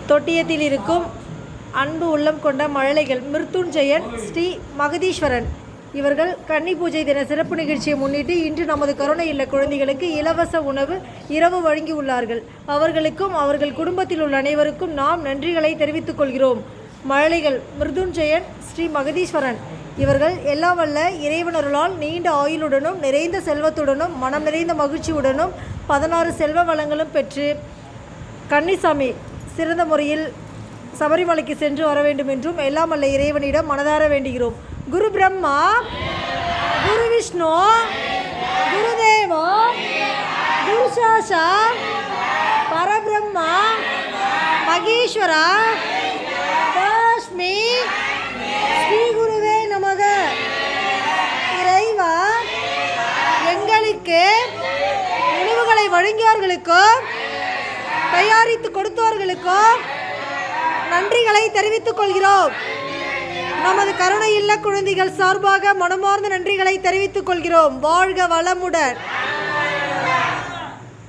தொட்டியத்தில் இருக்கும் அன்பு உள்ளம் கொண்ட மழலைகள் மிருத்துஞ்சயன், ஸ்ரீ மகதீஸ்வரன் இவர்கள் கன்னி பூஜை தின சிறப்பு நிகழ்ச்சியை முன்னிட்டு இன்று நமது கருணை இல்ல குழந்தைகளுக்கு இலவச உணவு இரவு வழங்கியுள்ளார்கள். அவர்களுக்கும் அவர்கள் குடும்பத்தில் உள்ள அனைவருக்கும் நாம் நன்றிகளை தெரிவித்துக் கொள்கிறோம். மழலைகள் மிருத்துஞ்சயன், ஸ்ரீ மகதீஸ்வரன் இவர்கள் எல்லாம் வல்ல இறைவனருளால் நீண்ட ஆயுளுடனும் நிறைந்த செல்வத்துடனும் மனம் நிறைந்த மகிழ்ச்சியுடனும் 16 செல்வ வளங்களும் பெற்று கன்னிசாமி சிறந்த முறையில் சபரிமலைக்கு சென்று வர வேண்டும் என்றும் எல்லாம் வல்ல இறைவனிடம் மனதார வேண்டுகிறோம். குரு பிரம்மா, குரு விஷ்ணு, குரு தேவோ, குரு சாஷா, பரபிரம்மா, மகேஸ்வரா, லக்ஷ்மி, ஸ்ரீ குருவே நமக. இறைவா, எங்களுக்கு உணவுகளை வழங்கியவர்களுக்கும் தயாரித்து கொடுத்தவர்களுக்கும் நன்றிகளை தெரிவித்துக் கொள்கிறோம். நமது கருணை இல்ல குழந்தைகள் சார்பாக மனமார்ந்த நன்றிகளை தெரிவித்துக் கொள்கிறோம். வாழ்க வளமுடன்.